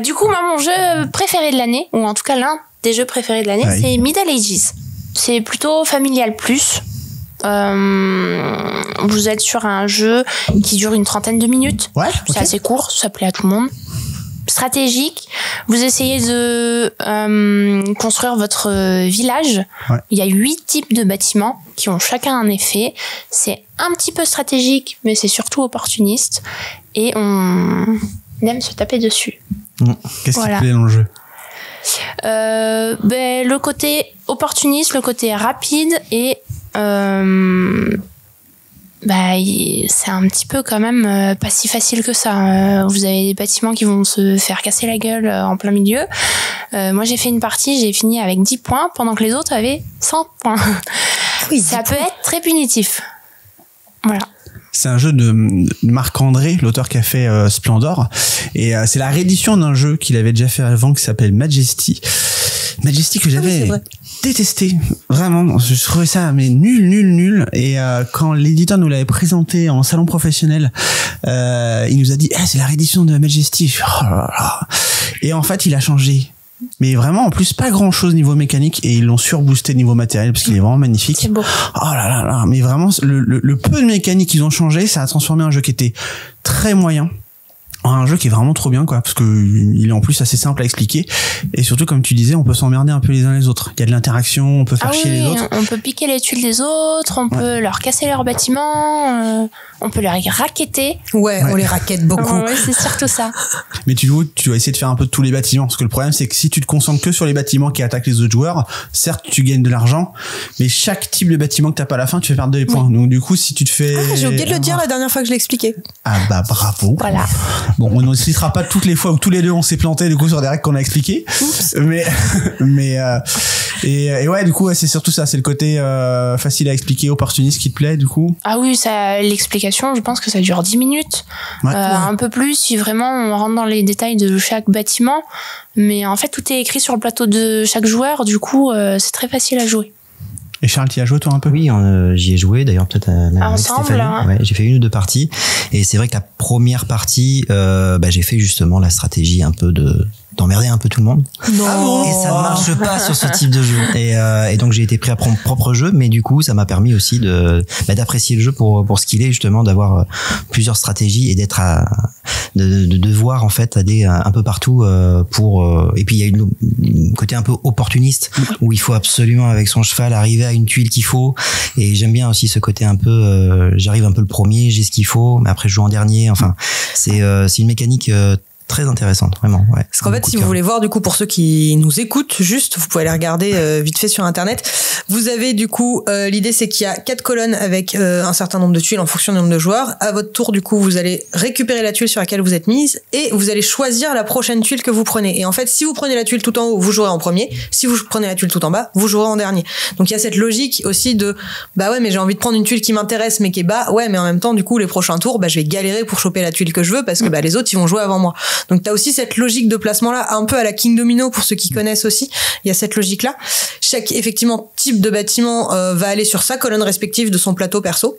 Du coup, moi, mon jeu préféré de l'année, ou en tout cas l'un des jeux préférés de l'année, c'est Middle Ages. C'est plutôt familial plus. Vous êtes sur un jeu qui dure une 30aine de minutes. Ouais, c'est assez court, ça plaît à tout le monde. Stratégique, vous essayez de construire votre village. Ouais. Il y a 8 types de bâtiments qui ont chacun un effet. C'est un petit peu stratégique, mais c'est surtout opportuniste. Et on aime se taper dessus. Qu'est-ce qui te plaît dans le jeu? Le côté opportuniste, le côté rapide et c'est un petit peu quand même pas si facile que ça. Vous avez des bâtiments qui vont se faire casser la gueule en plein milieu. Moi j'ai fait une partie, j'ai fini avec 10 points pendant que les autres avaient 100 points. Oui, ça peut être très punitif. Voilà. C'est un jeu de Marc-André, l'auteur qui a fait Splendor. Et c'est la réédition d'un jeu qu'il avait déjà fait avant qui s'appelle Majesty. Majesty que j'avais détesté. Vraiment, je trouvais ça mais nul. Et quand l'éditeur nous l'avait présenté en salon professionnel, il nous a dit c'est la réédition de Majesty. Oh là là. Et en fait, il a changé. Mais vraiment, en plus, pas grand chose niveau mécanique et ils l'ont surboosté niveau matériel parce qu'il est vraiment magnifique. C'est beau. Oh là là là. Mais vraiment, le peu de mécanique qu'ils ont changé, ça a transformé un jeu qui était très moyen en un jeu qui est vraiment trop bien, quoi, parce que il est en plus assez simple à expliquer et surtout, comme tu disais, on peut s'emmerder un peu les uns les autres. Il y a de l'interaction, on peut faire chier les autres. On peut piquer les tuiles des autres, on peut leur casser leurs bâtiments, on peut les racketter. Ouais, on les rackette beaucoup. Ouais, c'est surtout ça. Mais tu dois essayer de faire un peu de tous les bâtiments, parce que le problème c'est que si tu te concentres que sur les bâtiments qui attaquent les autres joueurs, certes tu gagnes de l'argent, mais chaque type de bâtiment que t'as pas à la fin, tu fais perdre des points. Donc du coup, si tu te fais... j'ai oublié de le dire la dernière fois que je l'ai expliqué. Ah bah bravo. Voilà. Bon, on ne citera pas toutes les fois où tous les deux on s'est planté du coup sur des règles qu'on a expliquées. Mais ouais, du coup c'est surtout ça, c'est le côté facile à expliquer, opportuniste qui te plaît du coup. Ah oui, ça, l'explication, je pense que ça dure 10 minutes. Ouais. Un peu plus si vraiment on rentre dans les détails de chaque bâtiment. Mais en fait, tout est écrit sur le plateau de chaque joueur, du coup c'est très facile à jouer. Et Charles, tu y as joué toi un peu? Oui, j'y ai joué d'ailleurs peut-être ensemble. Stéphanie. Ouais, j'ai fait 1 ou 2 parties et c'est vrai que la première partie, j'ai fait justement la stratégie un peu d'emmerder un peu tout le monde. Non. Et ça ne marche pas sur ce type de jeu. Et donc j'ai été pris à mon propre jeu, mais du coup ça m'a permis aussi d'apprécier le jeu pour ce qu'il est, justement, d'avoir plusieurs stratégies et de voir en fait aller un peu partout et puis il y a une côté un peu opportuniste où il faut absolument avec son cheval arriver à une tuile qu'il faut, et j'aime bien aussi ce côté un peu j'arrive un peu le premier, j'ai ce qu'il faut, mais après je joue en dernier. Enfin c'est une mécanique très intéressante, vraiment. Ouais. Parce qu'en fait, si vous voulez voir, du coup, pour ceux qui nous écoutent, juste, vous pouvez aller regarder vite fait sur Internet. Vous avez, du coup, l'idée, c'est qu'il y a 4 colonnes avec un certain nombre de tuiles en fonction du nombre de joueurs. À votre tour, du coup, vous allez récupérer la tuile sur laquelle vous êtes mise et vous allez choisir la prochaine tuile que vous prenez. Et en fait, si vous prenez la tuile tout en haut, vous jouerez en premier. Si vous prenez la tuile tout en bas, vous jouerez en dernier. Donc, il y a cette logique aussi de, mais j'ai envie de prendre une tuile qui m'intéresse, mais qui est bas. Ouais, mais en même temps, du coup, les prochains tours, je vais galérer pour choper la tuile que je veux parce que, les autres, ils vont jouer avant moi. Donc t'as aussi cette logique de placement là, un peu à la King Domino pour ceux qui connaissent aussi. Il y a cette logique là. Chaque effectivement type de bâtiment va aller sur sa colonne respective de son plateau perso.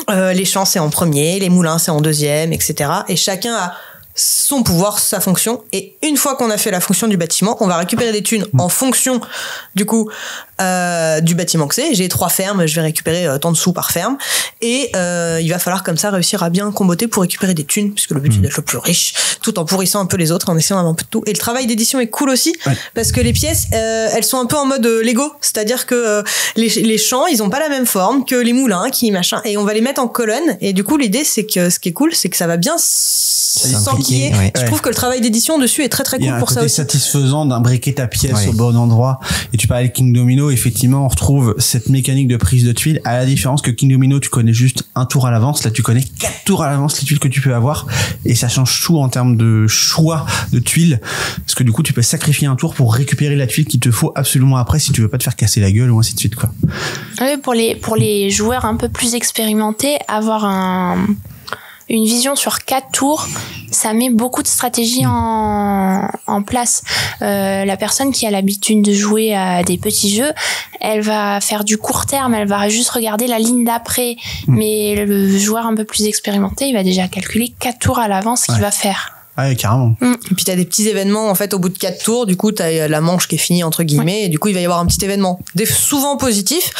Les champs c'est en premier, les moulins c'est en deuxième, etc. Et chacun a son pouvoir, sa fonction. Et une fois qu'on a fait la fonction du bâtiment, on va récupérer des thunes en fonction du coup du bâtiment que c'est. J'ai 3 fermes, je vais récupérer tant de sous par ferme, et il va falloir comme ça réussir à bien comboter pour récupérer des thunes, puisque le but c'est d'être le plus riche tout en pourrissant un peu les autres, en essayant d'avoir un peu de tout. Et le travail d'édition est cool aussi, parce que les pièces elles sont un peu en mode Lego, c'est-à-dire que les champs ils ont pas la même forme que les moulins qui machin, et on va les mettre en colonne. Et du coup l'idée c'est que ce qui est cool c'est que ça va bien s'enquiller. Je trouve que le travail d'édition dessus est très très cool pour ça aussi. Il y a un côté satisfaisant d'imbriquer ta pièce au bon endroit. Et tu parlais de King Domino, effectivement on retrouve cette mécanique de prise de tuiles, à la différence que King Domino tu connais juste un tour à l'avance, là tu connais 4 tours à l'avance les tuiles que tu peux avoir, et ça change tout en termes de choix de tuiles, parce que du coup tu peux sacrifier un tour pour récupérer la tuile qu'il te faut absolument après si tu veux pas te faire casser la gueule ou ainsi de suite, quoi. Oui, pour les joueurs un peu plus expérimentés, avoir une vision sur 4 tours, ça met beaucoup de stratégies en place. La personne qui a l'habitude de jouer à des petits jeux, elle va faire du court terme, elle va juste regarder la ligne d'après. Mais le joueur un peu plus expérimenté, il va déjà calculer 4 tours à l'avance ce qu'il va faire. Ouais, carrément. Et puis t'as des petits événements en fait au bout de 4 tours. Du coup t'as la manche qui est finie entre guillemets et du coup il va y avoir un petit événement, souvent positif,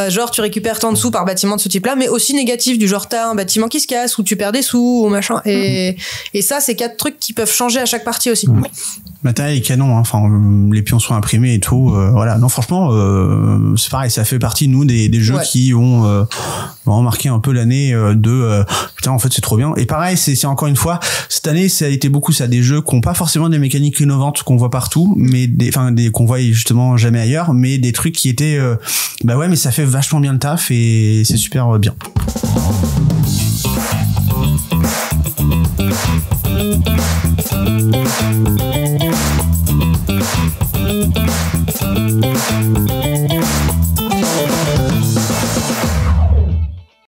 genre tu récupères tant de sous par bâtiment de ce type-là, mais aussi négatif du genre t'as un bâtiment qui se casse ou tu perds des sous ou machin. Et ça c'est 4 trucs qui peuvent changer à chaque partie aussi. Matériel est canon, hein. Enfin, les pions sont imprimés et tout. Voilà. Non, franchement, c'est pareil. Ça fait partie nous des jeux qui ont marqué un peu l'année putain, en fait, c'est trop bien. Et pareil, c'est encore une fois cette année, ça a été beaucoup ça des jeux qui ont pas forcément des mécaniques innovantes qu'on voit partout, mais qu'on voit justement jamais ailleurs, mais des trucs qui étaient bah ouais, mais ça fait vachement bien le taf et c'est super bien.